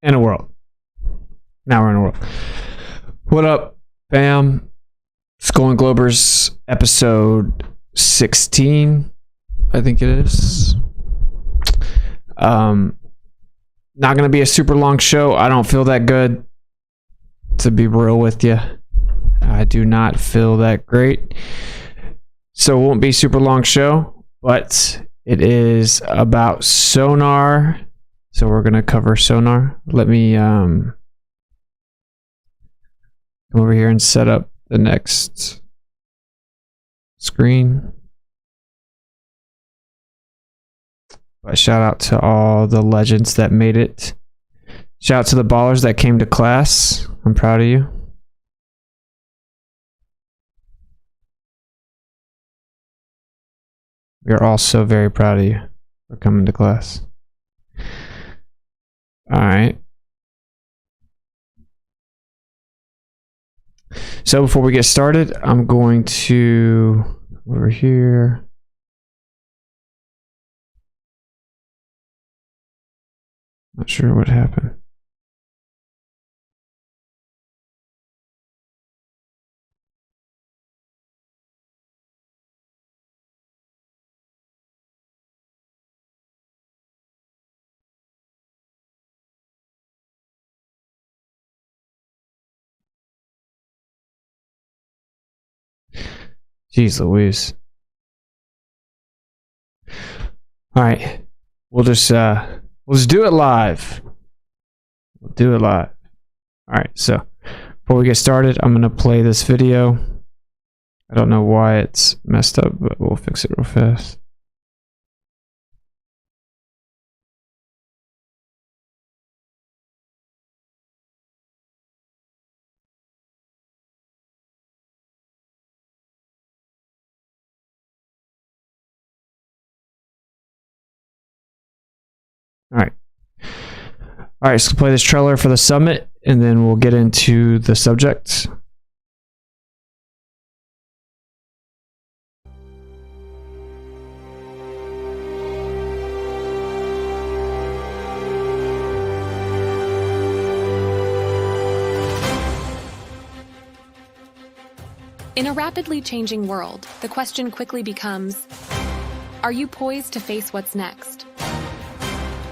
in a world. Now we're in a world. What up, fam? Skull and Globers, episode 16, I think it is. Not going to be a super long show. I don't feel that good, to be real with you. I do not feel that great. So it won't be a super long show, but it is about Sonar. So we're going to cover Sonar. Let me come over here and set up the next screen. But shout out to all the legends that made it. Shout out to the ballers that came to class. I'm proud of you. We are also very proud of you for coming to class. All right. So before we get started, I'm going to over here. Not sure what happened. Jeez Louise. All right. We'll just do it live. We'll do it live. All right. So before we get started, I'm going to play this video. I don't know why it's messed up, but we'll fix it real fast. All right. All right, so play this trailer for the summit, and then we'll get into the subject. In a rapidly changing world, the question quickly becomes, are you poised to face what's next?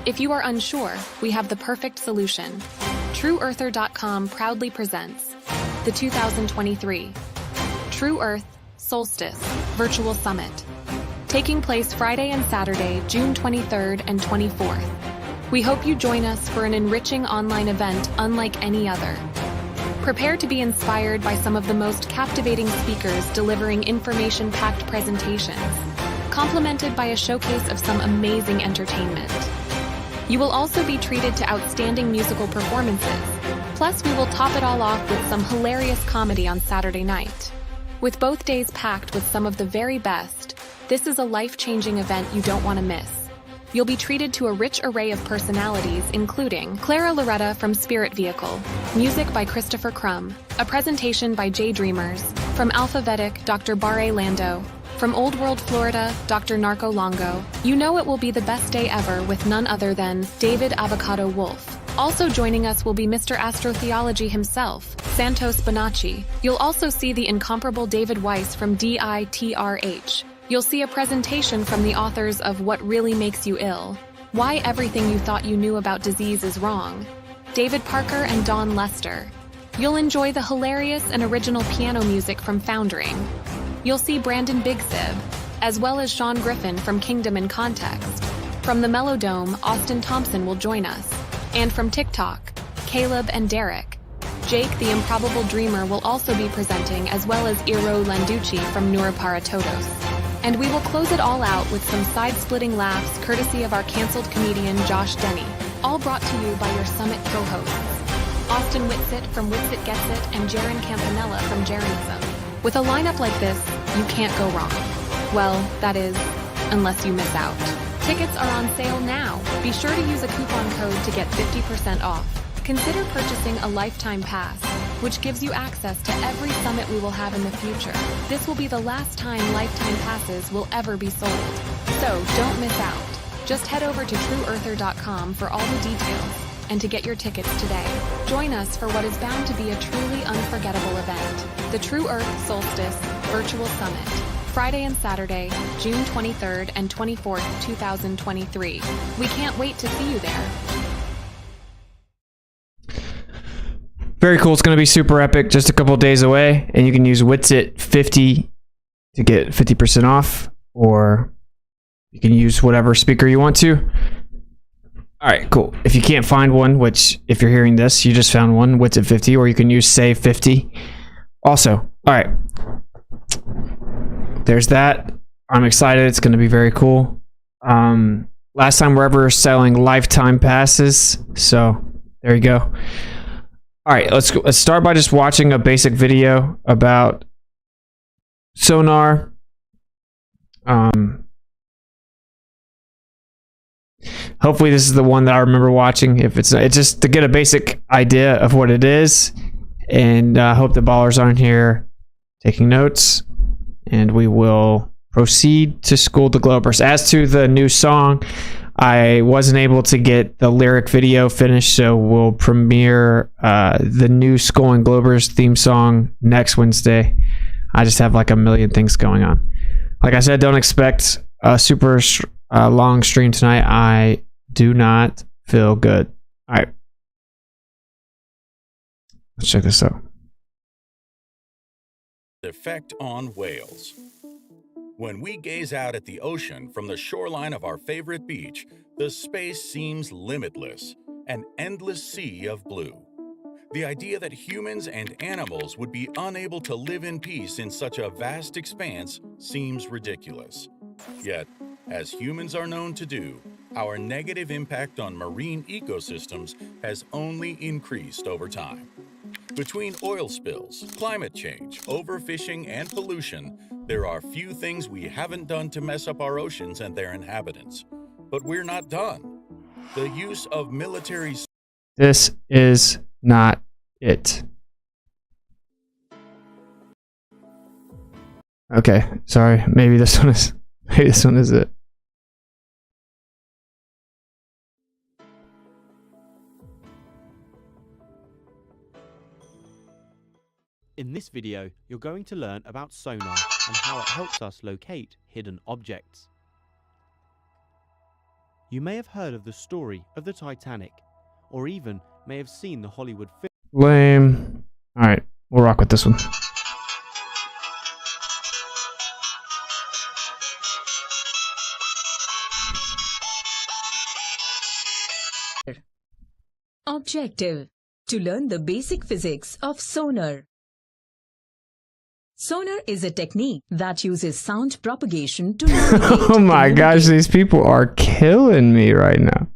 If you are unsure, we have the perfect solution. TrueEarther.com proudly presents the 2023 True Earth Solstice Virtual Summit, taking place Friday and Saturday, June 23rd and 24th. We hope you join us for an enriching online event unlike any other. Prepare to be inspired by some of the most captivating speakers delivering information-packed presentations, complemented by a showcase of some amazing entertainment. You will also be treated to outstanding musical performances. Plus, we will top it all off with some hilarious comedy on Saturday night. With both days packed with some of the very best, this is a life-changing event you don't want to miss. You'll be treated to a rich array of personalities, including Clara Loretta from Spirit Vehicle, music by Christopher Crumb, a presentation by J Dreamers, from Alphabetic, Dr. Barre Lando, from Old World, Florida, Dr. Narco Longo. You know it will be the best day ever with none other than David Avocado Wolf. Also joining us will be Mr. Astrotheology himself, Santos Bonacci. You'll also see the incomparable David Weiss from DITRH. You'll see a presentation from the authors of What Really Makes You Ill, Why Everything You Thought You Knew About Disease Is Wrong, David Parker and Dawn Lester. You'll enjoy the hilarious and original piano music from Foundering. You'll see Brandon Bigsib, as well as Sean Griffin from Kingdom in Context. From the Melodome, Austin Thompson will join us. And from TikTok, Caleb and Derek. Jake, the Improbable Dreamer, will also be presenting, as well as Iro Landucci from Nurapara Todos. And we will close it all out with some side-splitting laughs courtesy of our canceled comedian Josh Denny, all brought to you by your summit co-hosts, Austin Witsit from WitsitGetsIt and Jaron Campanella from Jaronism. With a lineup like this, you can't go wrong. Well, that is, unless you miss out. Tickets are on sale now. Be sure to use a coupon code to get 50% off. Consider purchasing a lifetime pass, which gives you access to every summit we will have in the future. This will be the last time lifetime passes will ever be sold. So don't miss out. Just head over to TrueEarther.com for all the details. and to get your tickets today. Join us for what is bound to be a truly unforgettable event, the True Earth Solstice Virtual Summit, Friday and Saturday, June 23rd and 24th, 2023. We can't wait to see you there. Very cool. It's going to be super epic. Just a couple of days away, and you can use Witsit 50 to get 50% off, or you can use whatever speaker you want to. All right, cool. If you can't find one, which if you're hearing this, you just found one, Witsit 50, or you can use Save 50. Also, all right. There's that. I'm excited. It's going to be very cool. Last time we're ever selling lifetime passes, so there you go. All right, let's start by just watching a basic video about Sonar. Hopefully this is the one that I remember watching. If it's just to get a basic idea of what it is, and I hope the ballers aren't here taking notes, and we will proceed to school the Globers. As to the new song, I wasn't able to get the lyric video finished, so we'll premiere the new Skull and Globers theme song next Wednesday. I just have like a million things going on. Like I said, don't expect a super long stream tonight. I do not feel good. All right. Let's check this out. Effect on whales. When we gaze out at the ocean from the shoreline of our favorite beach, the space seems limitless, an endless sea of blue. The idea that humans and animals would be unable to live in peace in such a vast expanse seems ridiculous. Yet, as humans are known to do, our negative impact on marine ecosystems has only increased over time. Between oil spills, climate change, overfishing, and pollution, there are few things we haven't done to mess up our oceans and their inhabitants. But we're not done. The use of military... This is not it. Okay, sorry. Maybe this one is it. In this video, you're going to learn about sonar and how it helps us locate hidden objects. You may have heard of the story of the Titanic, or even may have seen the Hollywood film. Lame. Alright, we'll rock with this one. Objective: to learn the basic physics of sonar. Sonar is a technique that uses sound propagation to navigate. Oh my gosh, these people are killing me right now.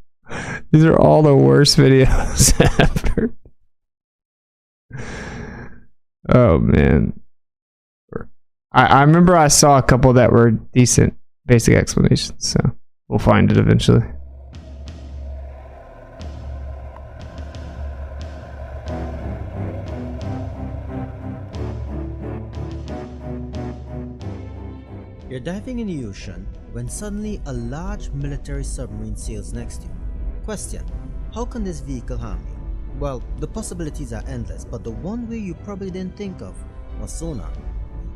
These are all the worst videos ever. Oh man. I remember I saw a couple that were decent basic explanations, so we'll find it eventually. You're diving in the ocean when suddenly a large military submarine sails next to you. Question: how can this vehicle harm you? Well, the possibilities are endless, but the one way you probably didn't think of was sonar.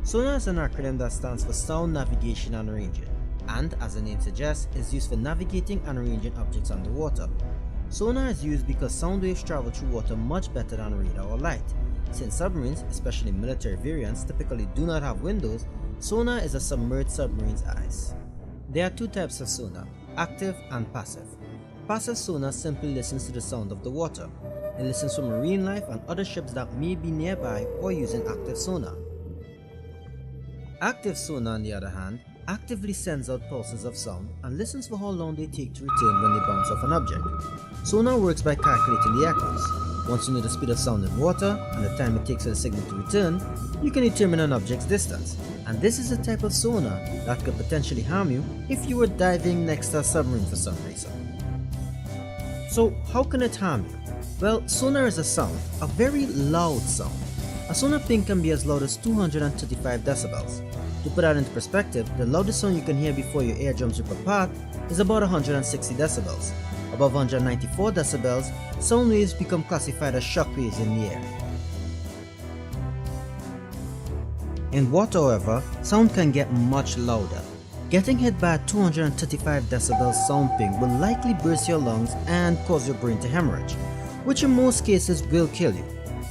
Sonar is an acronym that stands for Sound Navigation and Ranging, and as the name suggests, is used for navigating and ranging objects underwater. Sonar is used because sound waves travel through water much better than radar or light. Since submarines, especially military variants, typically do not have windows, sonar is a submerged submarine's eyes. There are two types of sonar, active and passive. Passive sonar simply listens to the sound of the water. It listens for marine life and other ships that may be nearby or using active sonar. Active sonar, on the other hand, actively sends out pulses of sound and listens for how long they take to return when they bounce off an object. Sonar works by calculating the echoes. Once you know the speed of sound in water and the time it takes for the signal to return, you can determine an object's distance. And this is a type of sonar that could potentially harm you if you were diving next to a submarine for some reason. So how can it harm you? Well, sonar is a sound, a very loud sound. A sonar ping can be as loud as 235 decibels. To put that into perspective, the loudest sound you can hear before your eardrums rip apart is about 160 decibels. Above 194 decibels, sound waves become classified as shock waves in the air. In water, however, sound can get much louder. Getting hit by a 235 decibel sound ping will likely burst your lungs and cause your brain to hemorrhage, which in most cases will kill you.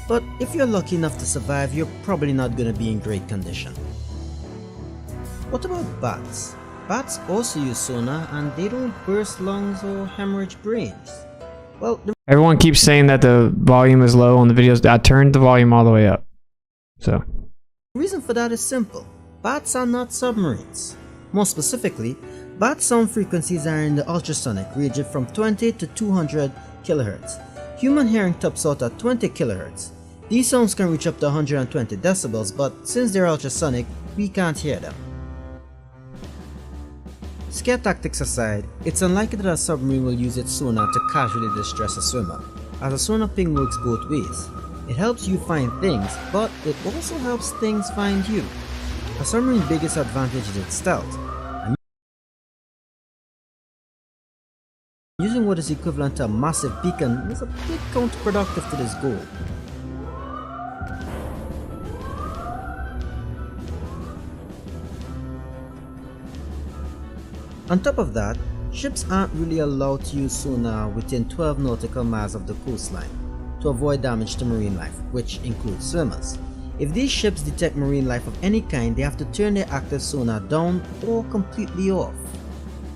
But if you're lucky enough to survive, you're probably not going to be in great condition. What about bats? Bats also use sonar and they don't burst lungs or hemorrhage brains. Well, Everyone keeps saying that the volume is low on the videos. I turned the volume all the way up. So the reason for that is simple. Bats are not submarines. More specifically, bat sound frequencies are in the ultrasonic, ranging from 20 to 200 kHz. Human hearing tops out at 20 kHz. These sounds can reach up to 120 decibels, but since they're ultrasonic, we can't hear them. Scare tactics aside, it's unlikely that a submarine will use its sonar to casually distress a swimmer, as a sonar ping works both ways. It helps you find things, but it also helps things find you. A submarine's biggest advantage is its stealth, and using what is equivalent to a massive beacon is a bit counterproductive to this goal. On top of that, ships aren't really allowed to use sonar within 12 nautical miles of the coastline to avoid damage to marine life, which includes swimmers. If these ships detect marine life of any kind, they have to turn their active sonar down or completely off.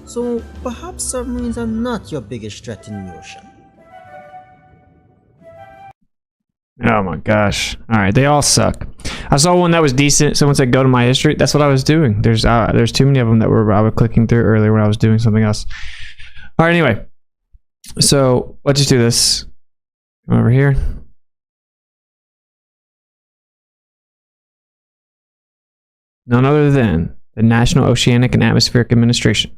So perhaps submarines are not your biggest threat in the ocean. oh my gosh. Alright, they all suck. I saw one that was decent. Someone said go to my history. That's what I was doing. There's too many of them that I was clicking through earlier when I was doing something else. Alright, anyway. So let's just do this. Come over here. None other than the National Oceanic and Atmospheric Administration.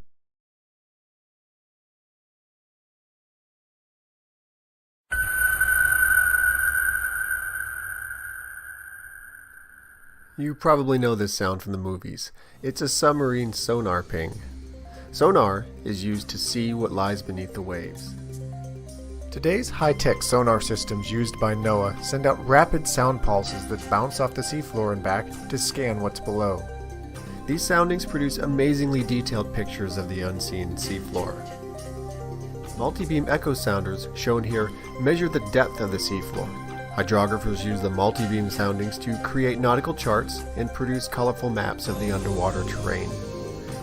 You probably know this sound from the movies. It's a submarine sonar ping. Sonar is used to see what lies beneath the waves. Today's high-tech sonar systems used by NOAA send out rapid sound pulses that bounce off the seafloor and back to scan what's below. These soundings produce amazingly detailed pictures of the unseen seafloor. Multi-beam echo sounders, shown here, measure the depth of the seafloor. Hydrographers use the multi-beam soundings to create nautical charts and produce colorful maps of the underwater terrain.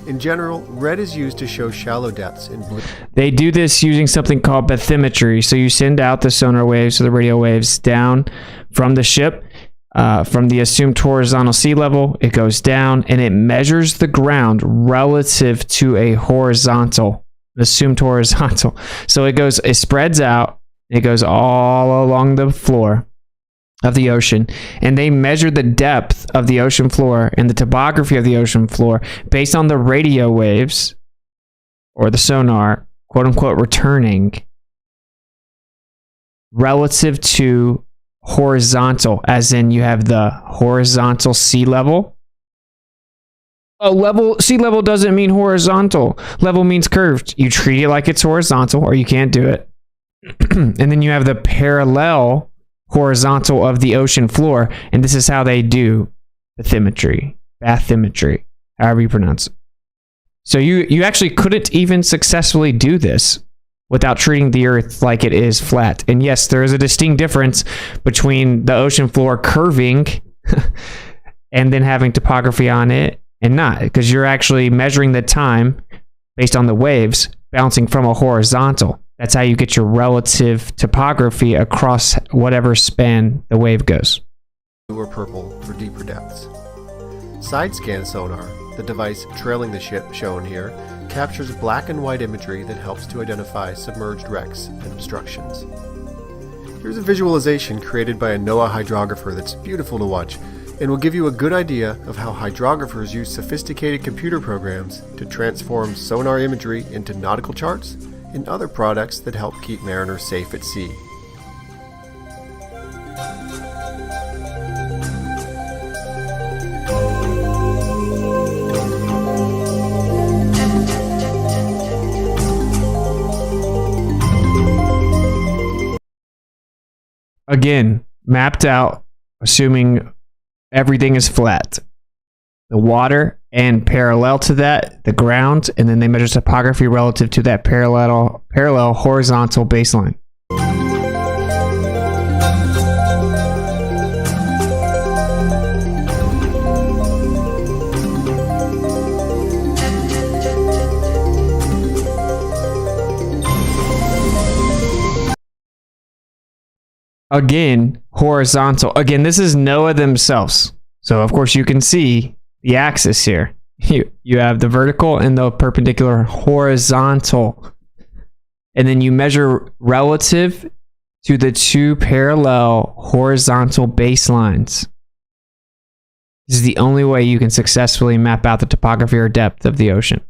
In general, red is used to show shallow depths and blue. They do this using something called bathymetry. So you send out the sonar waves or the radio waves down from the ship, from the assumed horizontal sea level. It goes down and it measures the ground relative to a horizontal, assumed horizontal. So it spreads out. It goes all along the floor of the ocean, and they measure the depth of the ocean floor and the topography of the ocean floor based on the radio waves or the sonar, quote unquote, returning relative to horizontal, as in you have the horizontal sea level. Sea level doesn't mean horizontal. Level means curved. You treat it like it's horizontal or you can't do it. And then you have the parallel horizontal of the ocean floor, and this is how they do bathymetry, however you pronounce it. So you actually couldn't even successfully do this without treating the earth like it is flat. And yes, there is a distinct difference between the ocean floor curving and then having topography on it and not, because you're actually measuring the time based on the waves bouncing from a horizontal. That's how you get your relative topography across whatever span the wave goes. Or purple for deeper depths. Side scan sonar, the device trailing the ship shown here, captures black and white imagery that helps to identify submerged wrecks and obstructions. Here's a visualization created by a NOAA hydrographer that's beautiful to watch and will give you a good idea of how hydrographers use sophisticated computer programs to transform sonar imagery into nautical charts and other products that help keep mariners safe at sea. again, mapped out, assuming everything is flat. The water, and parallel to that, the ground, and then they measure topography relative to that parallel horizontal baseline. Again, horizontal. Again, this is NOAA themselves. So, of course, you can see the axis here. You have the vertical and the perpendicular horizontal. And then you measure relative to the two parallel horizontal baselines. This is the only way you can successfully map out the topography or depth of the ocean.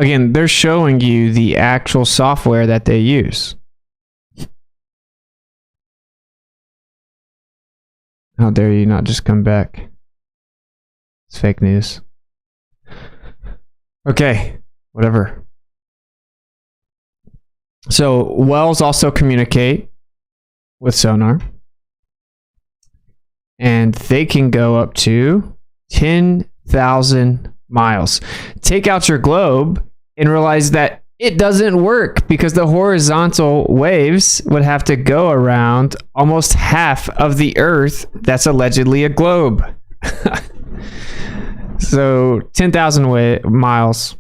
Again, they're showing you the actual software that they use. How dare you not just come back? It's fake news. Okay, whatever. So, wells also communicate with sonar. And they can go up to 10,000 miles. Take out your globe and realize that it doesn't work because the horizontal waves would have to go around almost half of the Earth that's allegedly a globe. So 10,000 miles.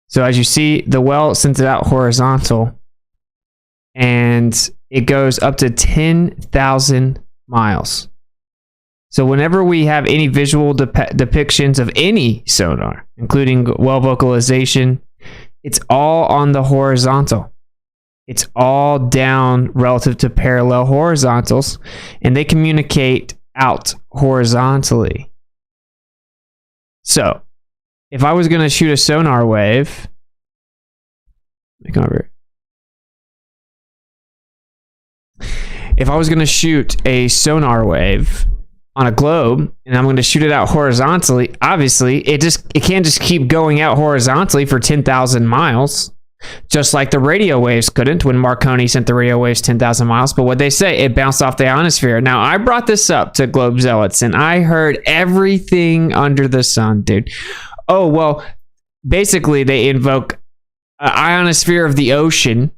So as you see, the well sends it out horizontal and it goes up to 10,000 miles. So whenever we have any visual depictions of any sonar, including well vocalization, it's all on the horizontal. It's all down relative to parallel horizontals, and they communicate out horizontally. So if I was going to shoot a sonar wave, come over. If I was going to shoot a sonar wave on a globe and I'm going to shoot it out horizontally, obviously it can't just keep going out horizontally for 10,000 miles, just like the radio waves couldn't when Marconi sent the radio waves 10,000 miles. But what they say, it bounced off the ionosphere. Now, I brought this up to Globe Zealots and I heard everything under the sun, dude. Oh, well, basically they invoke ionosphere of the ocean.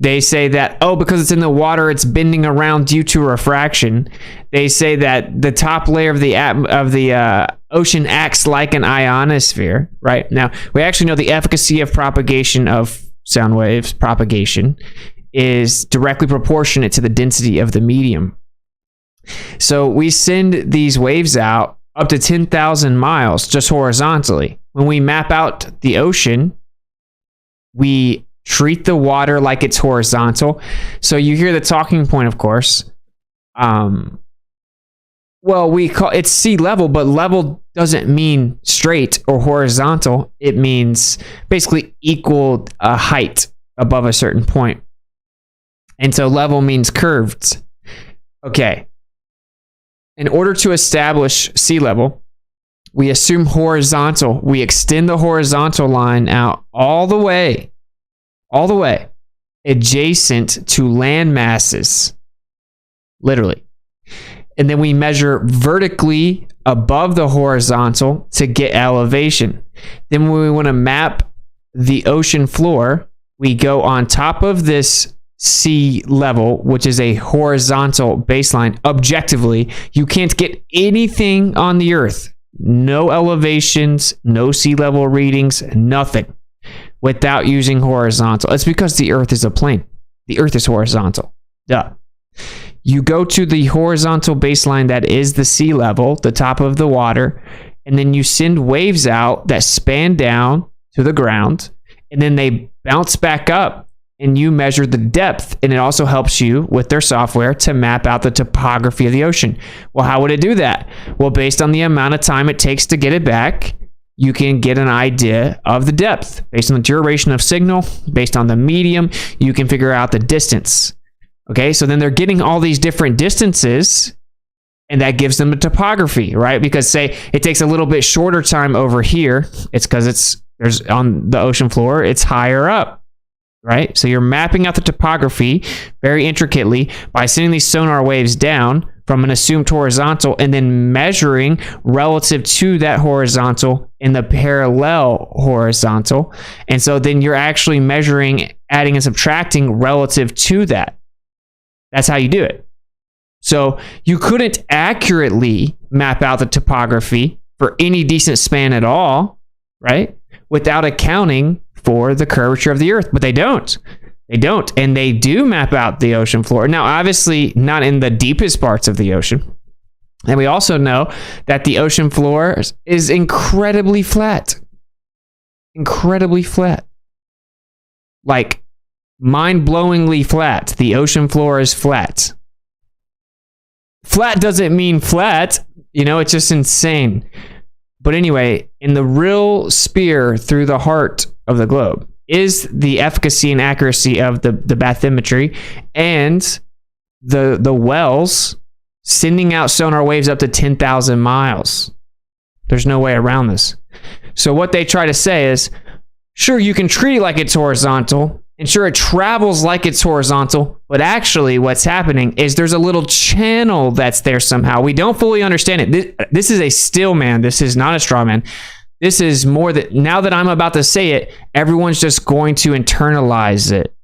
They say that, oh, because it's in the water, it's bending around due to refraction. They say that the top layer of the ocean acts like an ionosphere, right? Now, we actually know the efficacy of propagation of sound waves, propagation, is directly proportionate to the density of the medium. So we send these waves out up to 10,000 miles just horizontally. When we map out the ocean, we treat the water like it's horizontal. So you hear the talking point, of course. Well, we call it's sea level, but level doesn't mean straight or horizontal. It means basically equal height above a certain point. And so level means curved. Okay. In order to establish sea level, we assume horizontal. We extend the horizontal line out all the way adjacent to land masses, literally. And then we measure vertically above the horizontal to get elevation. Then when we want to map the ocean floor, we go on top of this sea level, which is a horizontal baseline. Objectively, you can't get anything on the Earth no elevations, no sea level readings, nothing, without using horizontal. It's because the Earth is a plane. The Earth is horizontal. Duh. You go to the horizontal baseline that is the sea level, the top of the water, and then you send waves out that span down to the ground, and then they bounce back up, and you measure the depth, and it also helps you with their software to map out the topography of the ocean. Well, how would it do that? Well, based on the amount of time it takes to get it back, you can get an idea of the depth. Based on the duration of signal, based on the medium, you can figure out the distance. Okay, so then they're getting all these different distances, and that gives them a topography, right? Because say it takes a little bit shorter time over here, it's because there's on the ocean floor, it's higher up, right? So you're mapping out the topography very intricately by sending these sonar waves down from an assumed horizontal and then measuring relative to that horizontal in the parallel horizontal. And so then you're actually measuring, adding and subtracting relative to that. That's how you do it. So you couldn't accurately map out the topography for any decent span at all, right? Without accounting for the curvature of the Earth. But they don't. They don't. And they do map out the ocean floor. Now, obviously, not in the deepest parts of the ocean. And we also know that the ocean floor is incredibly flat. Incredibly flat. Like, mind-blowingly flat. The ocean floor is flat. Flat doesn't mean flat, it's just insane. But anyway, in the real spear through the heart of the globe is the efficacy and accuracy of the bathymetry and the wells sending out sonar waves up to 10,000 miles. There's no way around this. So what they try to say is, sure, you can treat it like it's horizontal, and sure, it travels like it's horizontal, but actually what's happening is there's a little channel that's there somehow. We don't fully understand it. This is a still man. This is not a straw man. This is more that now that I'm about to say it, everyone's just going to internalize it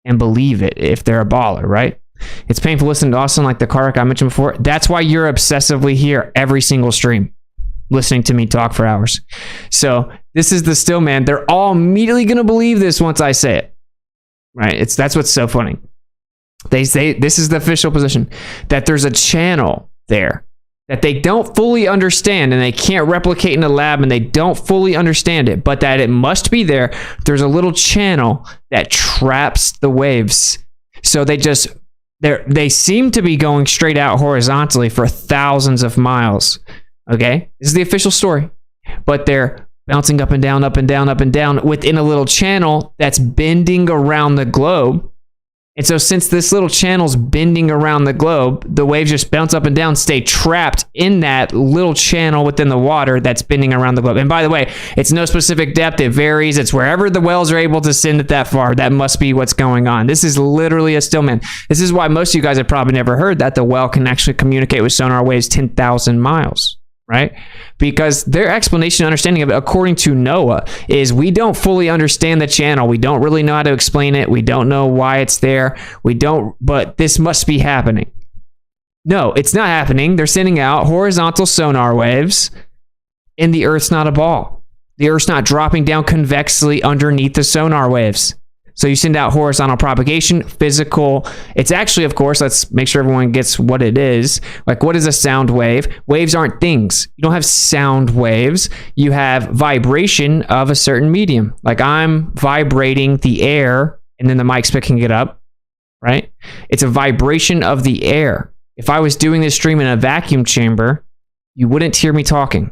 and believe it if they're a baller, right? It's painful listening to Austin like the car wreck I mentioned before. That's why you're obsessively here every single stream, listening to me talk for hours. So this is the still man. They're all immediately going to believe this once I say it. Right? That's what's so funny. They say this is the official position, that there's a channel there that they don't fully understand and they can't replicate in a lab and they don't fully understand it, but that it must be there. There's a little channel that traps the waves. So they seem to be going straight out horizontally for thousands of miles. Okay? This is the official story. But they're bouncing up and down, up and down, up and down within a little channel that's bending around the globe. And so since this little channel's bending around the globe, the waves just bounce up and down, stay trapped in that little channel within the water that's bending around the globe. And by the way, it's no specific depth. It varies. It's wherever the wells are able to send it that far. That must be what's going on. This is literally a stillman. This is why most of you guys have probably never heard that the well can actually communicate with sonar waves 10,000 miles. Right? Because their explanation and understanding of it, according to NOAA, is we don't fully understand the channel. We don't really know how to explain it. We don't know why it's there. But this must be happening. No, it's not happening. They're sending out horizontal sonar waves, and the Earth's not a ball. The Earth's not dropping down convexly underneath the sonar waves. So you send out horizontal propagation, physical. It's actually, of course, let's make sure everyone gets what it is. Like, what is a sound wave? Waves aren't things. You don't have sound waves. You have vibration of a certain medium. Like, I'm vibrating the air, and then the mic's picking it up, right? It's a vibration of the air. If I was doing this stream in a vacuum chamber, you wouldn't hear me talking,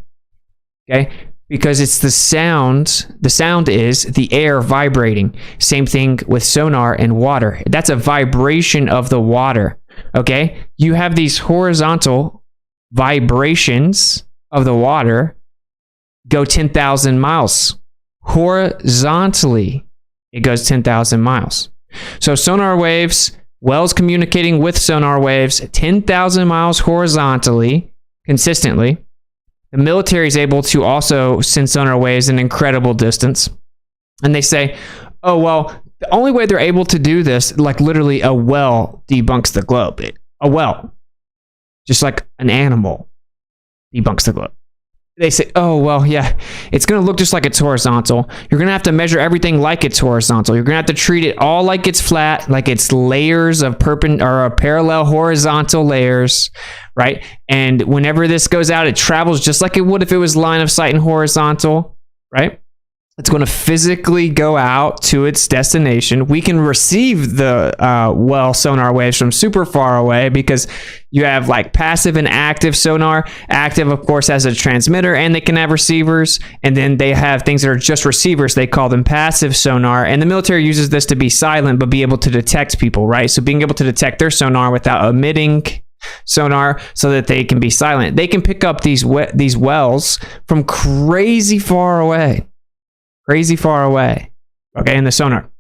okay? Because it's the sound. The sound is the air vibrating. Same thing with sonar and water. That's a vibration of the water. Okay? You have these horizontal vibrations of the water go 10,000 miles. Horizontally, it goes 10,000 miles. So sonar waves, wells communicating with sonar waves, 10,000 miles horizontally, consistently. The military is able to also send sonar waves an incredible distance. And they say, oh, well, the only way they're able to do this, like literally a well debunks the globe. A well, just like an animal, debunks the globe. they say, oh, well, yeah, it's going to look just like it's horizontal. You're going to have to measure everything like it's horizontal. You're going to have to treat it all like it's flat, like it's layers of parallel horizontal layers, right? And whenever this goes out, it travels just like it would if it was line of sight and horizontal, right? It's going to physically go out to its destination. We can receive the sonar waves from super far away because you have like passive and active sonar. Active, of course, has a transmitter and they can have receivers. And then they have things that are just receivers. They call them passive sonar. And the military uses this to be silent but be able to detect people, right? So being able to detect their sonar without emitting sonar so that they can be silent. They can pick up these wells from crazy far away. Okay, in the sonar.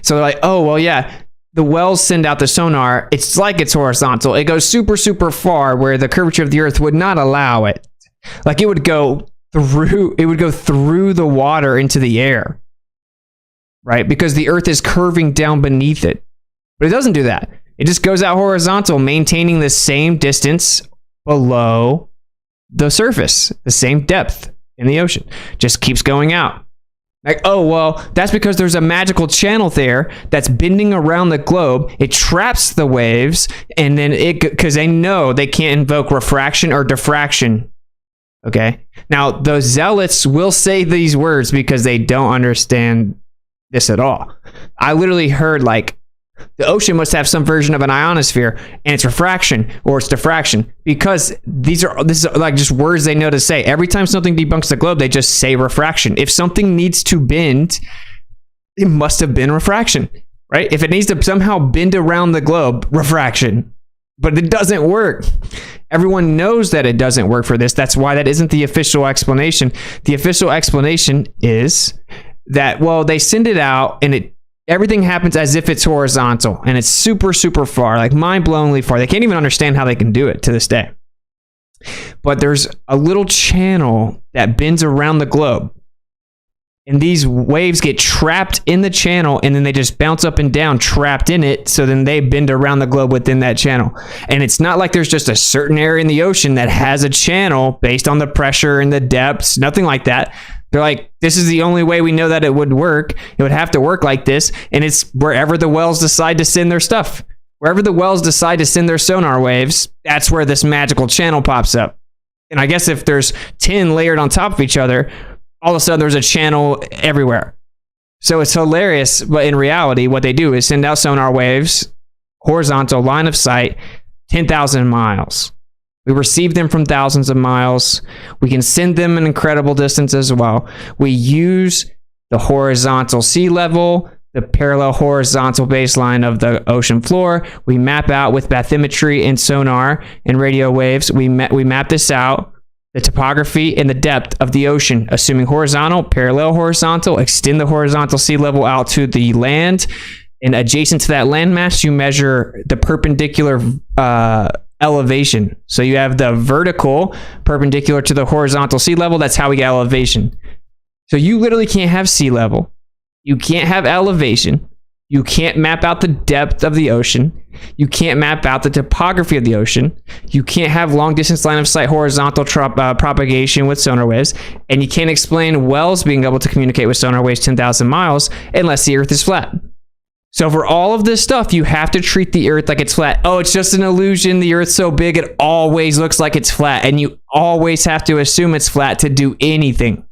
So they're like, oh, well, yeah, the wells send out the sonar. It's like it's horizontal. It goes super, super far where the curvature of the earth would not allow it. Like it would go through the water into the air, right? Because the earth is curving down beneath it. But it doesn't do that. It just goes out horizontal, maintaining the same distance below the surface, the same depth in the ocean. Just keeps going out. Like, oh, well, that's because there's a magical channel there that's bending around the globe. It traps the waves, and then because they know they can't invoke refraction or diffraction. Okay? Now, those zealots will say these words because they don't understand this at all. I literally heard, like, the ocean must have some version of an ionosphere, and it's refraction or it's diffraction, because this is like just words they know to say. Every time something debunks the globe, they just say refraction. If something needs to bend, it must have been refraction, right? If it needs to somehow bend around the globe, refraction. But it doesn't work. Everyone knows that it doesn't work for this. That's why that isn't the official explanation. The official explanation is that, well, they send it out and everything happens as if it's horizontal, and it's super, super far, like mind-blowingly far. They can't even understand how they can do it to this day. But there's a little channel that bends around the globe, and these waves get trapped in the channel, and then they just bounce up and down trapped in it, so then they bend around the globe within that channel. And it's not like there's just a certain area in the ocean that has a channel based on the pressure and the depths, nothing like that. They're like, this is the only way we know that it would work. It would have to work like this. And it's wherever the wells decide to send their stuff. Wherever the wells decide to send their sonar waves, that's where this magical channel pops up. And I guess if there's 10 layered on top of each other, all of a sudden there's a channel everywhere. So it's hilarious. But in reality, what they do is send out sonar waves, horizontal line of sight, 10,000 miles. We receive them from thousands of miles. We can send them an incredible distance as well. We use the horizontal sea level, the parallel horizontal baseline of the ocean floor. We map out with bathymetry and sonar and radio waves. We map this out, the topography and the depth of the ocean, assuming horizontal, parallel horizontal, extend the horizontal sea level out to the land. And adjacent to that landmass, you measure the perpendicular elevation. So you have the vertical perpendicular to the horizontal sea level. That's how we get elevation. So you literally can't have sea level. You can't have elevation. You can't map out the depth of the ocean. You can't map out the topography of the ocean. You can't have long distance line of sight horizontal propagation with sonar waves. And you can't explain wells being able to communicate with sonar waves 10,000 miles unless the earth is flat. So for all of this stuff, you have to treat the earth like it's flat. Oh, it's just an illusion. The earth's so big, it always looks like it's flat. And you always have to assume it's flat to do anything.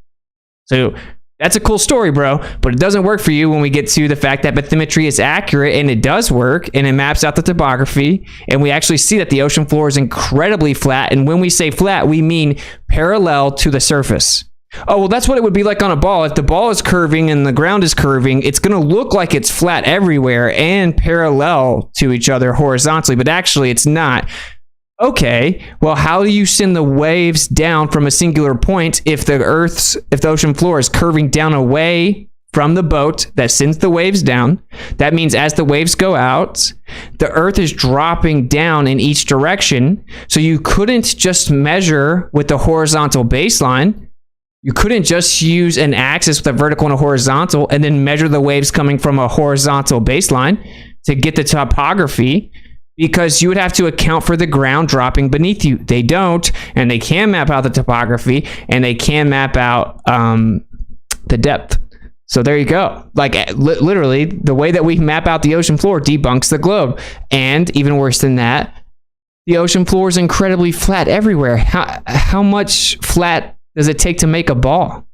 So that's a cool story, bro. But it doesn't work for you when we get to the fact that bathymetry is accurate, and it does work, and it maps out the topography. And we actually see that the ocean floor is incredibly flat. And when we say flat, we mean parallel to the surface. Oh, well, that's what it would be like on a ball. If the ball is curving and the ground is curving, it's going to look like it's flat everywhere and parallel to each other horizontally, but actually it's not. Okay, well, how do you send the waves down from a singular point if the ocean floor is curving down away from the boat that sends the waves down? That means as the waves go out, the earth is dropping down in each direction. So you couldn't just measure with the horizontal baseline. You couldn't just use an axis with a vertical and a horizontal and then measure the waves coming from a horizontal baseline to get the topography. because you would have to account for the ground dropping beneath you. They don't, and they can map out the topography, and they can map out the depth. So there you go. Like literally, the way that we map out the ocean floor debunks the globe. And even worse than that, the ocean floor is incredibly flat everywhere. How much flat does it take to make a ball?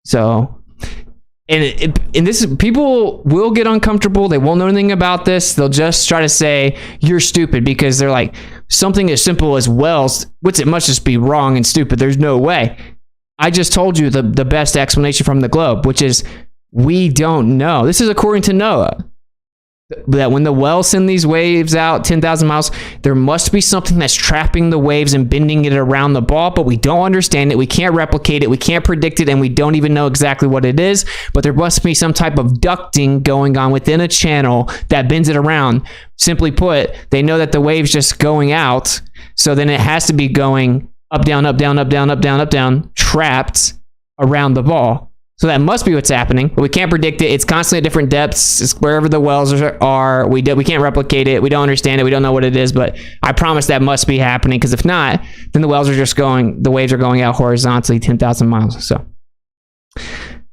So, and this is, people will get uncomfortable. They won't know anything about this. They'll just try to say you're stupid because they're like, something as simple as wells, Witsit must just be wrong and stupid. There's no way. I just told you the best explanation from the globe, which is we don't know. This is according to NOAA. That when the wells send these waves out 10,000 miles, there must be something that's trapping the waves and bending it around the ball, but we don't understand it. We can't replicate it. We can't predict it, and we don't even know exactly what it is. But there must be some type of ducting going on within a channel that bends it around. Simply put, they know that the wave's just going out, so then it has to be going up, down, up, down, up, down, up, down, up, down, trapped around the ball. So that must be what's happening, but we can't predict it. It's constantly at different depths. It's wherever the wells are. We can't replicate it. We don't understand it. We don't know what it is, but I promise that must be happening, because if not, then the waves are going out horizontally 10,000 miles. So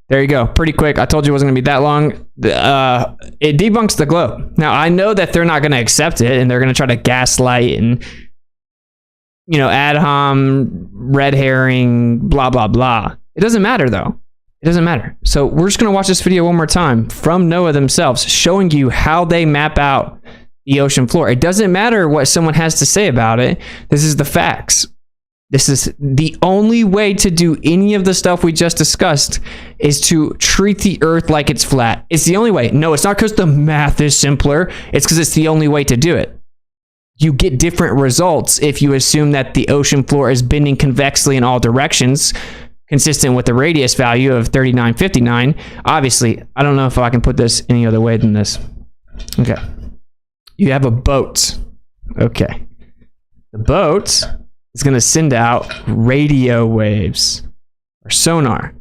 there you go. Pretty quick. I told you it wasn't going to be that long. It debunks the globe. Now, I know that they're not going to accept it, and they're going to try to gaslight and, ad hom, red herring, blah, blah, blah. It doesn't matter, though. It doesn't matter. So we're just going to watch this video one more time from NOAA themselves, showing you how they map out the ocean floor. It doesn't matter what someone has to say about it. This is the facts. This is the only way to do any of the stuff we just discussed, is to treat the earth like it's flat. It's the only way. No, it's not because the math is simpler. It's because it's the only way to do it. You get different results if you assume that the ocean floor is bending convexly in all directions, consistent with the radius value of 3959. Obviously, I don't know if I can put this any other way than this. Okay. You have a boat. Okay. The boat is going to send out radio waves, or sonar.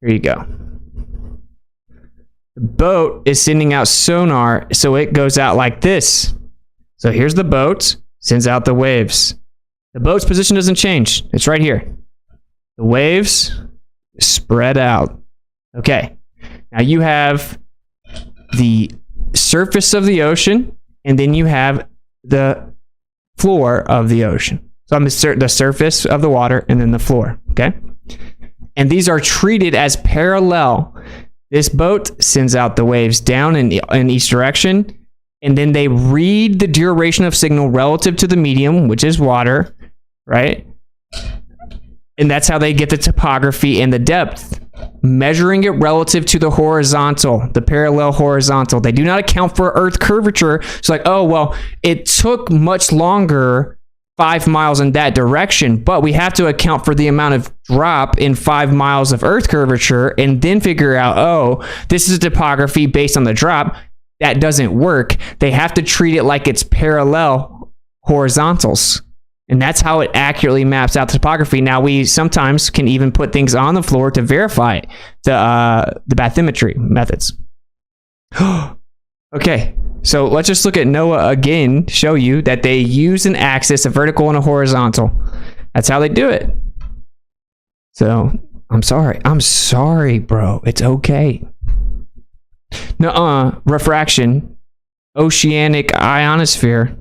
Here you go. The boat is sending out sonar, so it goes out like this. So here's the boat, sends out the waves. The boat's position doesn't change. It's right here. The waves spread out. Okay. Now you have the surface of the ocean, and then you have the floor of the ocean. So I'm the surface of the water, and then the floor. Okay. And these are treated as parallel. This boat sends out the waves down in each direction, and then they read the duration of signal relative to the medium, which is water, right? And that's how they get the topography and the depth, measuring it relative to the horizontal, the parallel horizontal. They do not account for Earth curvature. It's like, oh, well, it took much longer 5 miles in that direction, but we have to account for the amount of drop in 5 miles of Earth curvature and then figure out, oh, this is a topography based on the drop. That doesn't work. They have to treat it like it's parallel horizontals. And that's how it accurately maps out the topography. Now, we sometimes can even put things on the floor to verify the bathymetry methods. Okay, so let's just look at NOAA again to show you that they use an axis, a vertical and a horizontal. That's how they do it. So, I'm sorry, bro. It's okay. Nuh-uh. Refraction. Oceanic ionosphere.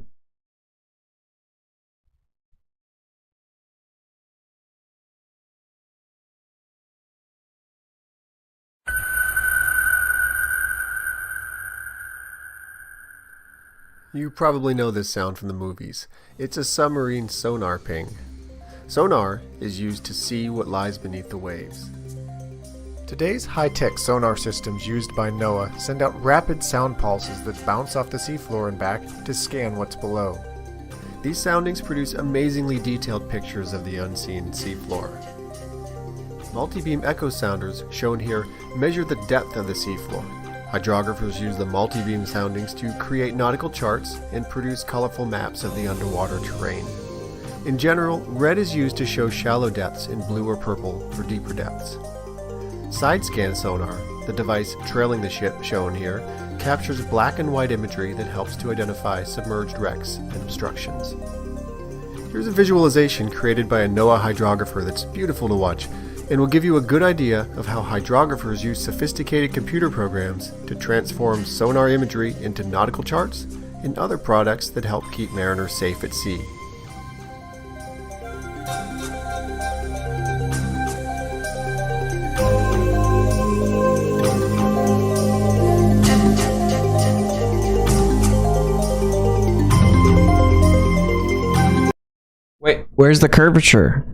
You probably know this sound from the movies. It's a submarine sonar ping. Sonar is used to see what lies beneath the waves. Today's high-tech sonar systems used by NOAA send out rapid sound pulses that bounce off the seafloor and back to scan what's below. These soundings produce amazingly detailed pictures of the unseen seafloor. Multi-beam echo sounders, shown here, measure the depth of the seafloor. Hydrographers use the multi-beam soundings to create nautical charts and produce colorful maps of the underwater terrain. In general, red is used to show shallow depths and blue or purple for deeper depths. Side-scan sonar, the device trailing the ship shown here, captures black and white imagery that helps to identify submerged wrecks and obstructions. Here's a visualization created by a NOAA hydrographer that's beautiful to watch and will give you a good idea of how hydrographers use sophisticated computer programs to transform sonar imagery into nautical charts and other products that help keep mariners safe at sea. Wait, where's the curvature?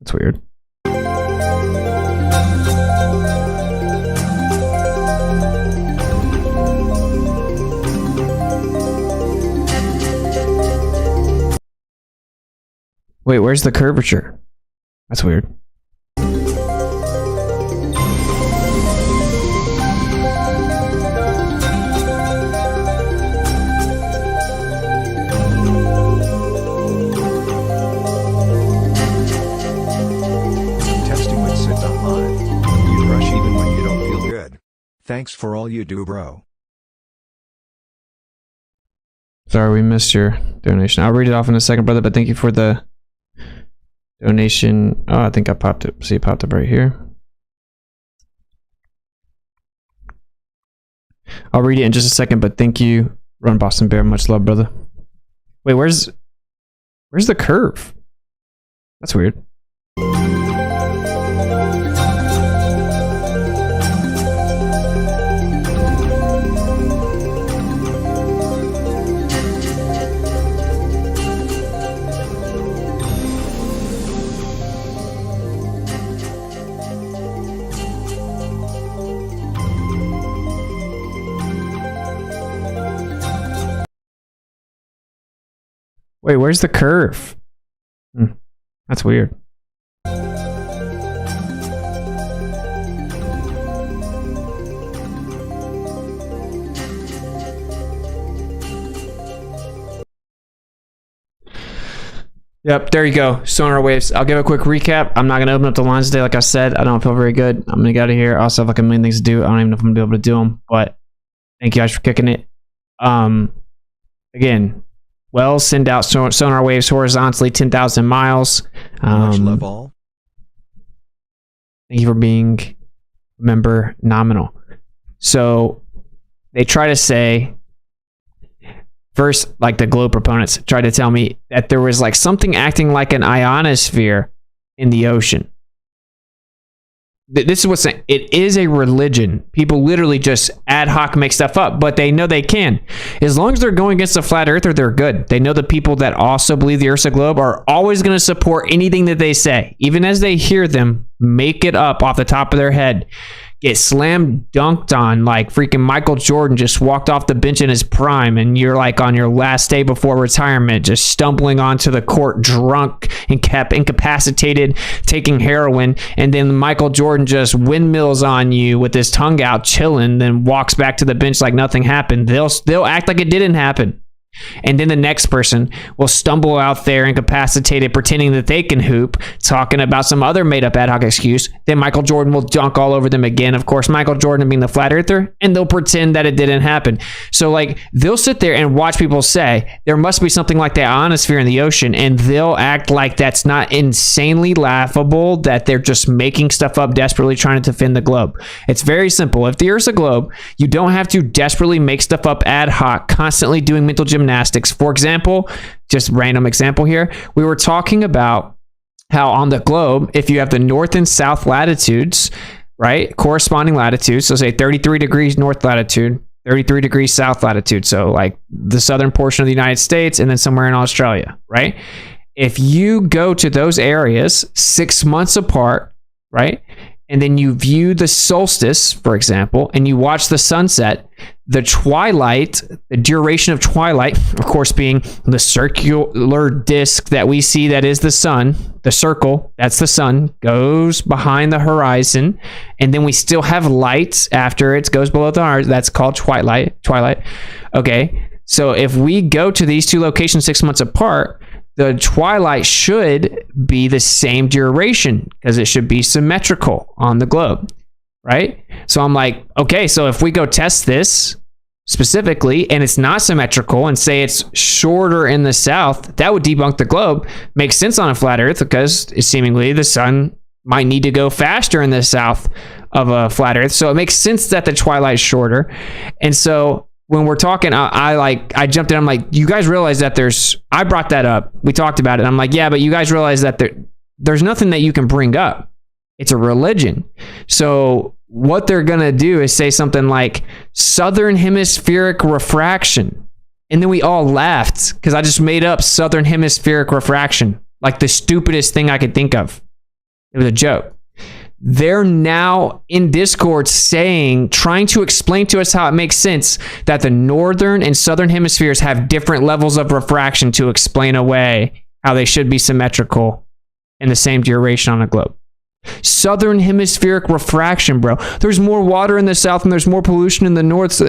That's weird. Wait, where's the curvature? That's weird. Testing Witsit.Live. You crush even when you don't feel good. Thanks for all you do, bro. Sorry, we missed your donation. I'll read it off in a second, brother, but thank you for the donation. Oh, I think I popped it. See, it popped up right here. I'll read it in just a second, but thank you, Run Boston Bear. Much love, brother. Wait, where's the curve? That's weird. Wait, where's the curve? That's weird. Yep, there you go. Sonar waves. I'll give a quick recap. I'm not going to open up the lines today. Like I said, I don't feel very good. I'm going to get out of here. I also have like a million things to do. I don't even know if I'm going to be able to do them, but thank you guys for kicking it. Again, wells send out sonar waves horizontally 10,000 miles. Much love all. Thank you for being a member nominal. So they try to say, first, like the globe proponents tried to tell me that there was like something acting like an ionosphere in the ocean. This is what's saying. It is a religion. People literally just ad hoc make stuff up, but they know they can. As long as they're going against the flat earther, they're good. They know the people that also believe the Earth's a globe are always going to support anything that they say, even as they hear them make it up off the top of their head. Get slam dunked on like freaking Michael Jordan just walked off the bench in his prime, and you're like on your last day before retirement, just stumbling onto the court drunk and kept incapacitated, taking heroin, and then Michael Jordan just windmills on you with his tongue out, chilling, then walks back to the bench like nothing happened. They'll act like it didn't happen. And then the next person will stumble out there incapacitated, pretending that they can hoop, talking about some other made-up ad hoc excuse. Then Michael Jordan will dunk all over them again. Of course, Michael Jordan being the flat earther, and they'll pretend that it didn't happen. So, like, they'll sit there and watch people say there must be something like the ionosphere in the ocean, and they'll act like that's not insanely laughable, that they're just making stuff up, desperately trying to defend the globe. It's very simple. If the Earth's a globe, you don't have to desperately make stuff up ad hoc, constantly doing mental gymnastics. For example, just random example here, we were talking about how on the globe, if you have the north and south latitudes, right, corresponding latitudes, so say 33 degrees north latitude, 33 degrees south latitude, so like the southern portion of the United States and then somewhere in Australia, right? If you go to those areas 6 months apart, right, and then you view the solstice, for example, and you watch the sunset, the twilight, the duration of twilight, of course, being the circular disc that we see that is the sun, the circle, that's the sun, goes behind the horizon, and then we still have light after it goes below the horizon. That's called twilight. Okay, so if we go to these two locations 6 months apart, the twilight should be the same duration because it should be symmetrical on the globe. right? So I'm like, okay, so if we go test this specifically and it's not symmetrical and say it's shorter in the south, that would debunk the globe. Makes sense on a flat earth because seemingly the sun might need to go faster in the south of a flat earth. So it makes sense that the twilight's shorter. And so when we're talking, I jumped in, I'm like, you guys realize that I brought that up. We talked about it. I'm like, yeah, but you guys realize that there's nothing that you can bring up. It's a religion. So what they're going to do is say something like southern hemispheric refraction. And then we all laughed because I just made up southern hemispheric refraction, like the stupidest thing I could think of. It was a joke. They're now in Discord trying to explain to us how it makes sense that the northern and southern hemispheres have different levels of refraction to explain away how they should be symmetrical in the same duration on a globe. Southern hemispheric refraction, bro. There's more water in the south and there's more pollution in the north.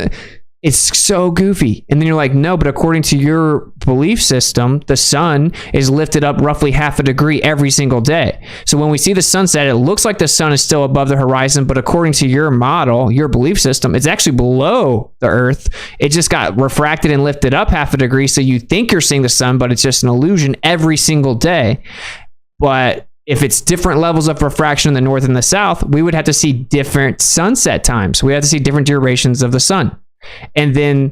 It's so goofy. And then you're like, no, but according to your belief system, the sun is lifted up roughly half a degree every single day. So when we see the sunset, it looks like the sun is still above the horizon, but according to your model, your belief system, it's actually below the earth. It just got refracted and lifted up half a degree. So you think you're seeing the sun, but it's just an illusion every single day. But if it's different levels of refraction in the north and the south, we would have to see different sunset times. We have to see different durations of the sun. And then,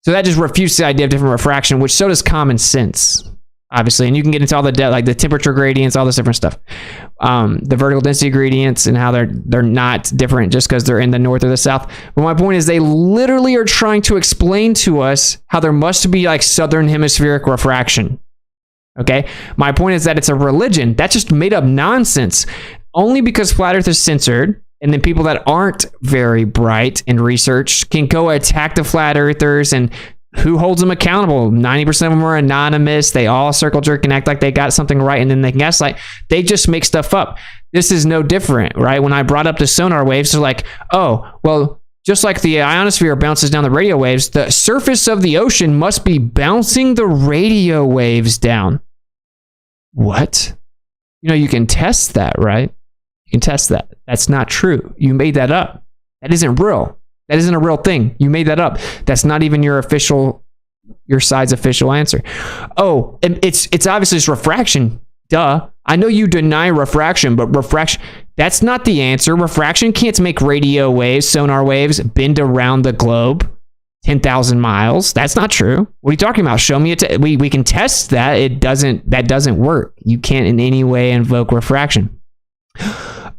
so that just refutes the idea of different refraction, which so does common sense, obviously. And you can get into all the like the temperature gradients, all this different stuff, the vertical density gradients, and how they're not different just because they're in the north or the south. But my point is, they literally are trying to explain to us how there must be like southern hemispheric refraction. Okay, my point is that it's a religion. That's just made up nonsense. Only because flat Earth is censored, and then people that aren't very bright in research can go attack the flat earthers, and who holds them accountable? 90% of them are anonymous. They all circle jerk and act like they got something right, and then they can gaslight. They just make stuff up. This is no different, right? When I brought up the sonar waves, they're like, oh, well, just like the ionosphere bounces down the radio waves, the surface of the ocean must be bouncing the radio waves down. What? You know, you can test that, right? You can test that. That's not true. You made that up. That isn't real. That isn't a real thing. You made that up. That's not even your side's official answer. Oh, it's obviously just refraction. Duh. I know you deny refraction, but refraction, that's not the answer. Refraction can't make radio waves, sonar waves, bend around the globe 10,000 miles. That's not true. What are you talking about? Show me it. We can test that. That doesn't work. You can't in any way invoke refraction.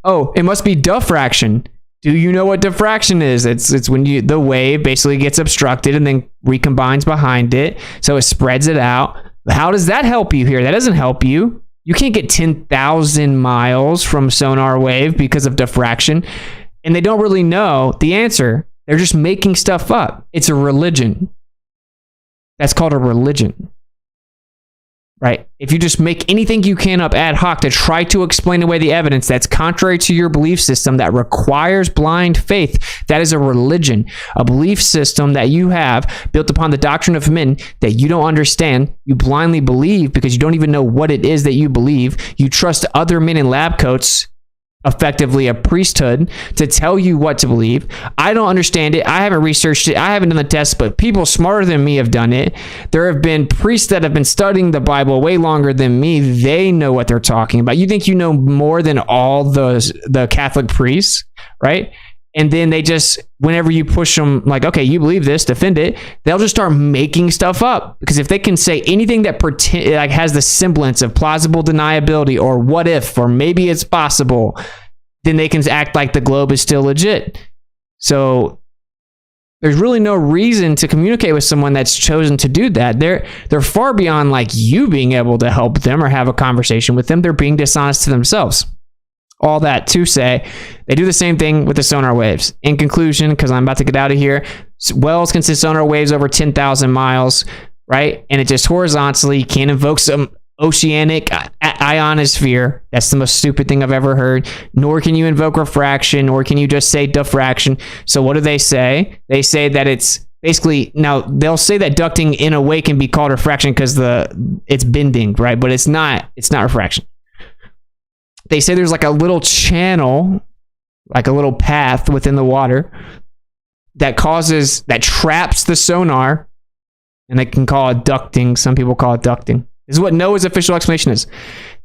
Oh, it must be diffraction. Do you know what diffraction is? It's when the wave basically gets obstructed and then recombines behind it, so it spreads it out. How does that help you here? That doesn't help you. You can't get 10,000 miles from sonar wave because of diffraction, and they don't really know the answer. They're just making stuff up. It's a religion. That's called a religion. Right? If you just make anything you can up ad hoc to try to explain away the evidence that's contrary to your belief system that requires blind faith, that is a religion. A belief system that you have built upon the doctrine of men that you don't understand, you blindly believe because you don't even know what it is that you believe. You trust other men in lab coats, effectively a priesthood, to tell you what to believe. I don't understand it. I haven't researched it. I haven't done the test, but people smarter than me have done it. There have been priests that have been studying the Bible way longer than me. They know what they're talking about. You think you know more than all the Catholic priests, right? And then they just, whenever you push them, like, okay, you believe this, defend it, they'll just start making stuff up. Because if they can say anything that has the semblance of plausible deniability or what if, or maybe it's possible, then they can act like the globe is still legit. So there's really no reason to communicate with someone that's chosen to do that. They're far beyond like you being able to help them or have a conversation with them. They're being dishonest to themselves. All that to say, they do the same thing with the sonar waves. In conclusion, because I'm about to get out of here, wells can send sonar waves over 10,000 miles, right? And it just horizontally, you can't invoke some oceanic ionosphere. That's the most stupid thing I've ever heard. Nor can you invoke refraction, nor can you just say diffraction. So what do they say? They say that it's basically, now they'll say that ducting in a way can be called refraction because it's bending, right? But it's not refraction. They say there's like a little channel like a little path within the water that traps the sonar, and they can call it ducting. Some people call it ducting. This is what NOAA's official explanation is.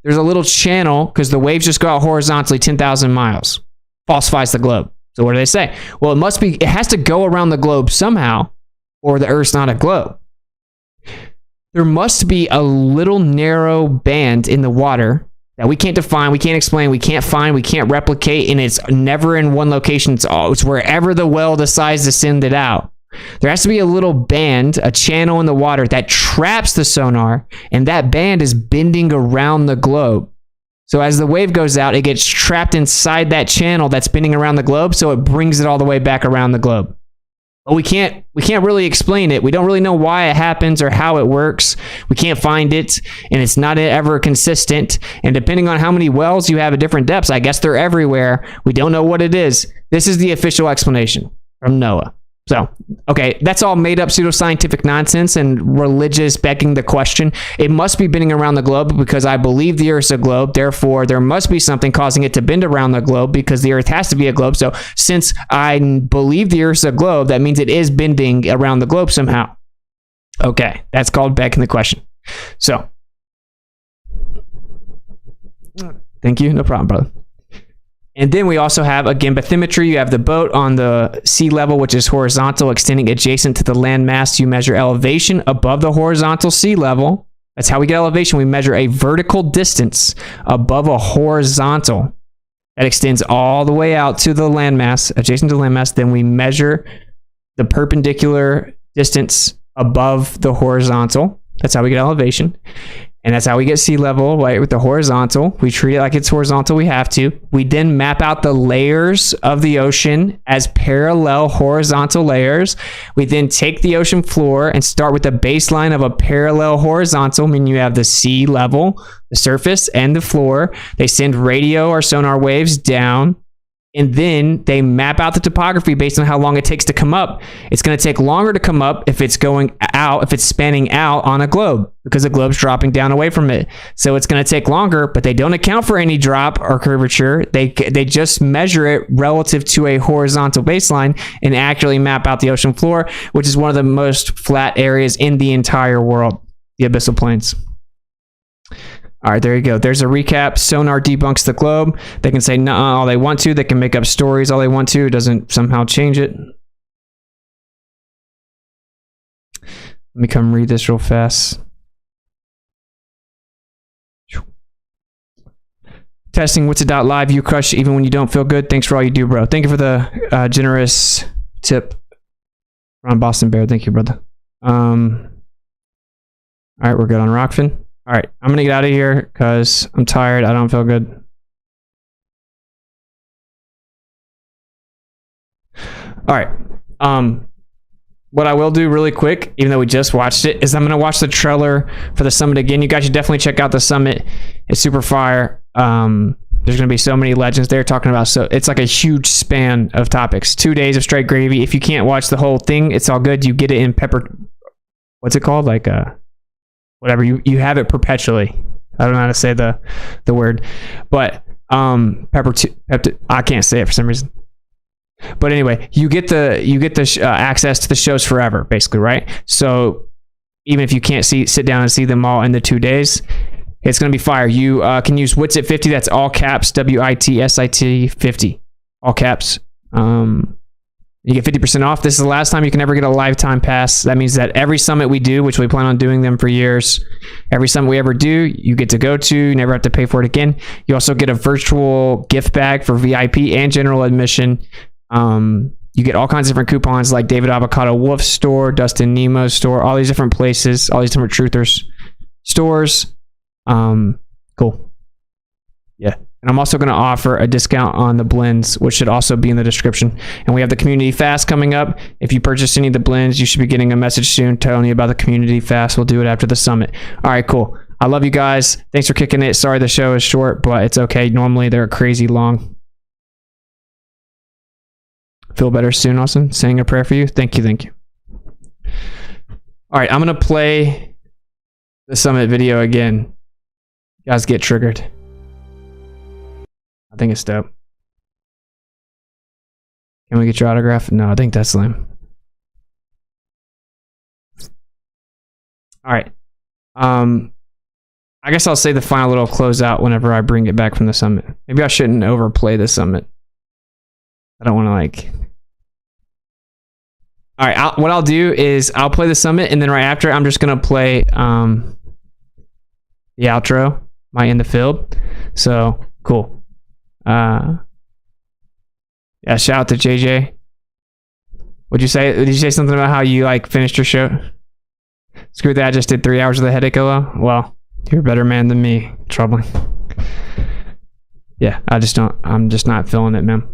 There's a little channel because the waves just go out horizontally 10,000 miles. Falsifies the globe. So what do they say? Well, it has to go around the globe somehow, or the Earth's not a globe. There must be a little narrow band in the water that we can't define, we can't explain, we can't find, we can't replicate, and it's never in one location. It's wherever the well decides to send it out. There has to be a little band, a channel in the water that traps the sonar, and that band is bending around the globe. So as the wave goes out, it gets trapped inside that channel that's bending around the globe, so it brings it all the way back around the globe. But we can't really explain it. We don't really know why it happens or how it works. We can't find it, and it's not ever consistent. And depending on how many wells you have at different depths, I guess they're everywhere. We don't know what it is. This is the official explanation from NOAA. So, okay, that's all made up pseudoscientific nonsense and religious begging the question. It must be bending around the globe because I believe the Earth's a globe. Therefore, there must be something causing it to bend around the globe because the Earth has to be a globe. So, since I believe the Earth's a globe, that means it is bending around the globe somehow. Okay, that's called begging the question. So, thank you. No problem, brother. And then we also have, again, bathymetry. You have the boat on the sea level, which is horizontal, extending adjacent to the landmass. You measure elevation above the horizontal sea level. That's how we get elevation. We measure a vertical distance above a horizontal that extends all the way out to the landmass, adjacent to the landmass. Then we measure the perpendicular distance above the horizontal. That's how we get elevation. And that's how we get sea level, right, with the horizontal. We treat it like it's horizontal. We have to. We then map out the layers of the ocean as parallel horizontal layers. We then take the ocean floor and start with the baseline of a parallel horizontal, meaning you have the sea level, the surface, and the floor. They send radio or sonar waves down, and then they map out the topography based on how long it takes to come up. It's going to take longer to come up if it's going out, if it's spanning out on a globe, because the globe's dropping down away from it. So it's going to take longer, but they don't account for any drop or curvature. They just measure it relative to a horizontal baseline and accurately map out the ocean floor, which is one of the most flat areas in the entire world, the abyssal plains. All right, there you go. There's a recap. Sonar debunks the globe. They can say nuh-uh all they want to. They can make up stories all they want to. It doesn't somehow change it. Let me come read this real fast. Testing Witsit.live. You crush even when you don't feel good. Thanks for all you do, bro. Thank you for the generous tip from Boston Bear. Thank you, brother. All right, we're good on Rokfin. All right, I'm going to get out of here because I'm tired. I don't feel good. All right. What I will do really quick, even though we just watched it, is I'm going to watch the trailer for the summit again. You guys should definitely check out the summit. It's super fire. There's going to be so many legends there talking about, so it's like a huge span of topics. 2 days of straight gravy. If you can't watch the whole thing, it's all good. You get it in pepper. What's it called? Like whatever, you have it perpetually. I don't know how to say the word, but I can't say it for some reason. But anyway, you get the access to the shows forever, basically, right? So even if you can't sit down and see them all in the 2 days, it's going to be fire. You can use Witsit 50. That's all caps. WITSIT 50. All caps. You get 50% off. This is the last time you can ever get a lifetime pass. That means that every summit we do, which we plan on doing them for years, every summit we ever do, you get to go to. You never have to pay for it again. You also get a virtual gift bag for VIP and general admission. You get all kinds of different coupons like David Avocado Wolf's store, Dustin Nemo's store, all these different places, all these different truthers stores. Cool. Yeah. And I'm also going to offer a discount on the blends, which should also be in the description. And we have the community fast coming up. If you purchase any of the blends, you should be getting a message soon telling you about the community fast. We'll do it after the summit. All right, cool. I love you guys. Thanks for kicking it. Sorry the show is short, but it's okay. Normally they're crazy long. Feel better soon, Austin. Saying a prayer for you. Thank you. Thank you. All right, I'm going to play the summit video again. You guys get triggered. I think it's dope. Can we get your autograph? No, I think that's lame. All right. I guess I'll say the final little closeout whenever I bring it back from the summit. Maybe I shouldn't overplay the summit. I don't want to like... All right, what I'll do is I'll play the summit, and then right after I'm just going to play the outro, My in the Field. So, cool. Yeah, shout out to JJ. What'd you say? Did you say something about how you like finished your show? Screw that, I just did 3 hours of the headache. Well, you're a better man than me. Troubling. Yeah, I'm just not feeling it, man.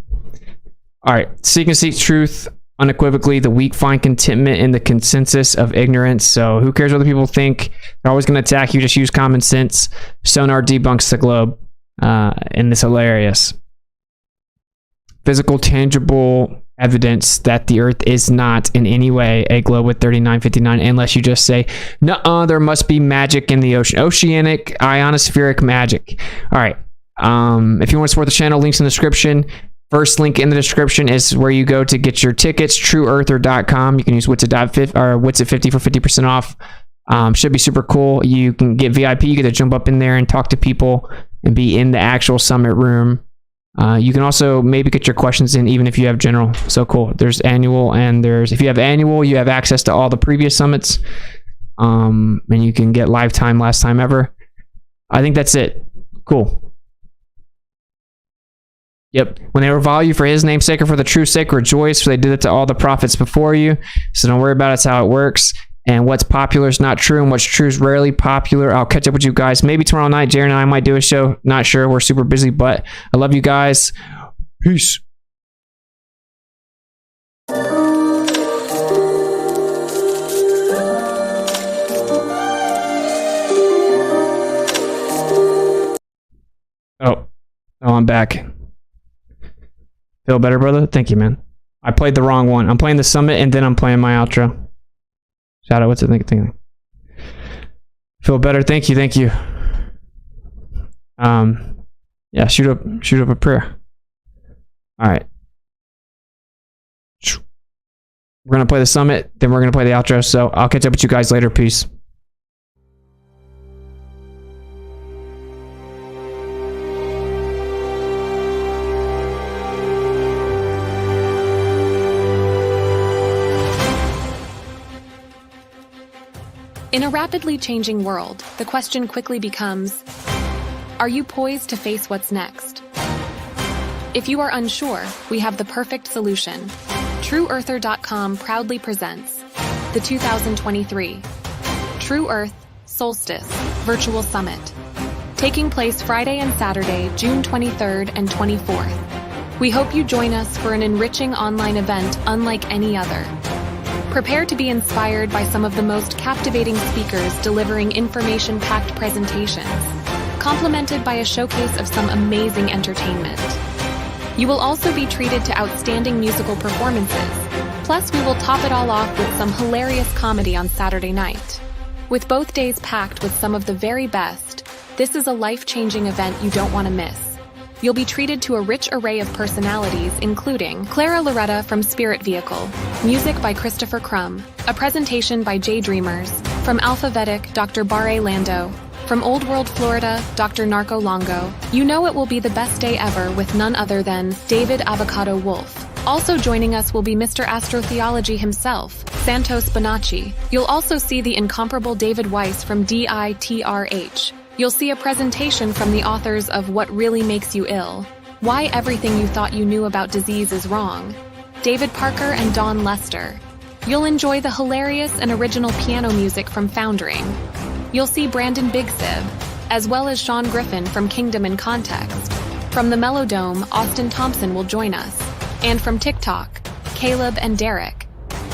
All right, seek and seek truth unequivocally. The weak find contentment in the consensus of ignorance. So who cares what the people think? They're always going to attack you. Just use common sense. Sonar debunks the globe, and it's hilarious. Physical, tangible evidence that the Earth is not in any way a globe with 3959, unless you just say, "Nuh-uh, there must be magic in the ocean." Oceanic, ionospheric magic. All right. If you want to support the channel, links in the description. First link in the description is where you go to get your tickets, trueearther.com. You can use Witsit50 for 50% off. Should be super cool. You can get VIP. You get to jump up in there and talk to people and be in the actual summit room. You can also maybe get your questions in even if you have general. So cool. There's annual, and if you have annual, you have access to all the previous summits. And you can get lifetime, last time ever. I think that's it. Cool. Yep. When they revile you for his name's sake or for the truth's sake, rejoice, for they did it to all the prophets before you. So don't worry about it. It's how it works. And what's popular is not true, and what's true is rarely popular. I'll catch up with you guys maybe tomorrow night. Jared and I might do a show. Not sure. We're super busy, but I love you guys. Peace. Oh, I'm back. Feel better, brother? Thank you, man. I played the wrong one. I'm playing the summit, and then I'm playing my outro. Shout out. What's the thing? Feel better? Thank you. Yeah, shoot up a prayer. All right. We're going to play the summit, then we're going to play the outro, so I'll catch up with you guys later. Peace. In a rapidly changing world, the question quickly becomes, are you poised to face what's next? If you are unsure, we have the perfect solution. TrueEarther.com proudly presents the 2023 True Earth Solstice Virtual Summit, taking place Friday and Saturday, June 23rd and 24th. We hope you join us for an enriching online event unlike any other. Prepare to be inspired by some of the most captivating speakers delivering information-packed presentations, complemented by a showcase of some amazing entertainment. You will also be treated to outstanding musical performances. Plus, we will top it all off with some hilarious comedy on Saturday night. With both days packed with some of the very best, this is a life-changing event you don't want to miss. You'll be treated to a rich array of personalities, including Clara Loretta from Spirit Vehicle, music by Christopher Crumb, a presentation by J Dreamers, from Alphabetic, Dr. Barre Lando, from Old World, Florida, Dr. Narco Longo. You know it will be the best day ever with none other than David Avocado Wolf. Also joining us will be Mr. Astrotheology himself, Santos Bonacci. You'll also see the incomparable David Weiss from DITRH. You'll see a presentation from the authors of What Really Makes You Ill, Why Everything You Thought You Knew About Disease Is Wrong, David Parker and Dawn Lester. You'll enjoy the hilarious and original piano music from Foundering. You'll see Brandon Bigsib, as well as Sean Griffin from Kingdom in Context. From the Melodome, Austin Thompson will join us. And from TikTok, Caleb and Derek.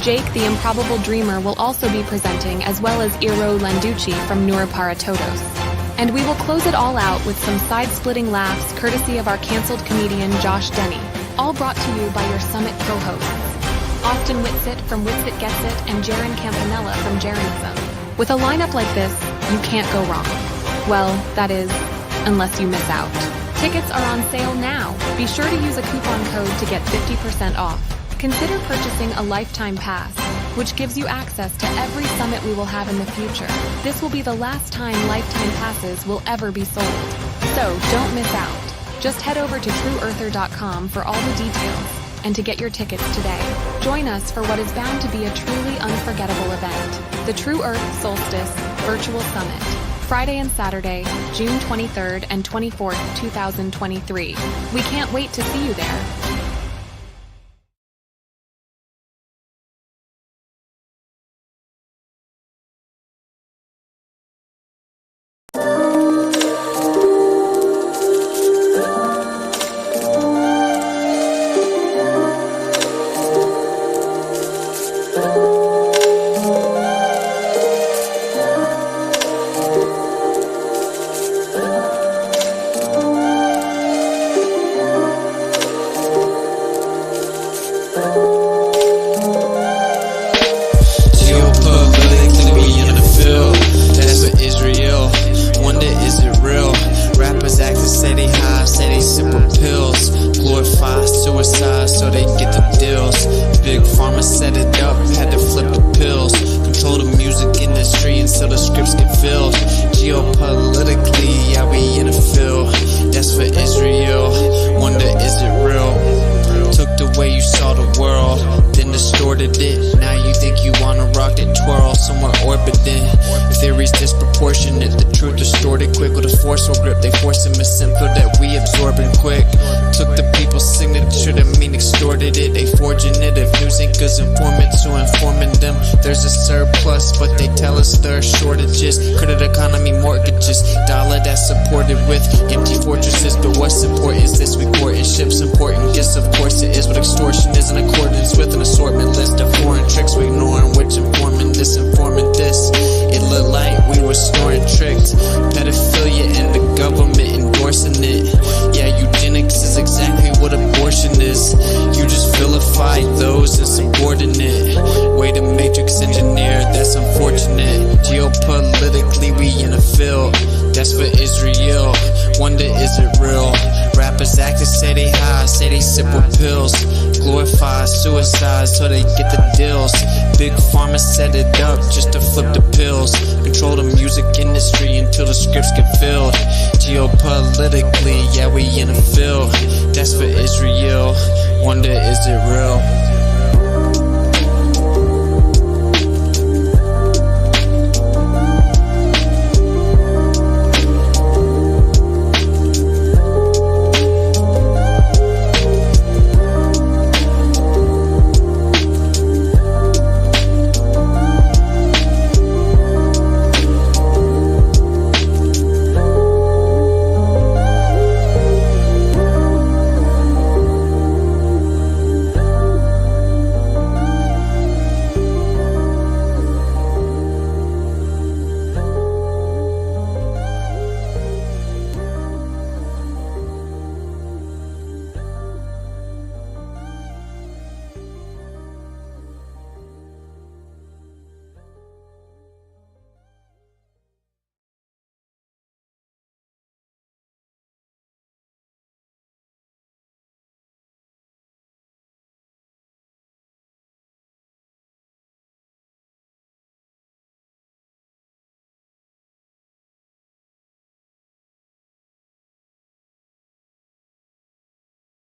Jake, the Improbable Dreamer, will also be presenting, as well as Iro Landucci from Nurapara Todos. And we will close it all out with some side-splitting laughs courtesy of our canceled comedian Josh Denny, all brought to you by your summit co-hosts, Austin Witsit from WitsitGetsIt and Jaron Campanella from Jaronism. With a lineup like this, you can't go wrong. Well, that is, unless you miss out. Tickets are on sale now. Be sure to use a coupon code to get 50% off. Consider purchasing a lifetime pass, which gives you access to every summit we will have in the future. This will be the last time lifetime passes will ever be sold. So don't miss out. Just head over to trueearther.com for all the details and to get your tickets today. Join us for what is bound to be a truly unforgettable event, the True Earth Solstice Virtual Summit, Friday and Saturday, June 23rd and 24th, 2023. We can't wait to see you there. There's a surplus, but they tell us there are shortages. Credit economy mortgages, dollar that's supported with empty fortresses. But what's important is this: we port and ships important gifts. Of course it is what extortion is, in accordance with an assortment list of foreign tricks we ignoring, which informing this, informant this. It looked like we were snoring tricked. Pedophilia and the government endorsing it. Yeah, eugenics is exactly what abortion is. You just vilify those insubordinate. Way to matrix engineer, that's unfortunate. Geopolitically we in a field that's for Israel. Wonder is it real? Rappers actors say they high, say they sip with pills. Glorify suicide so they get the deals. Big pharma set it up just to flip the pills. Control the music industry until the scripts get filled. Geopolitically, yeah, we in a field that's for Israel. Wonder is it real?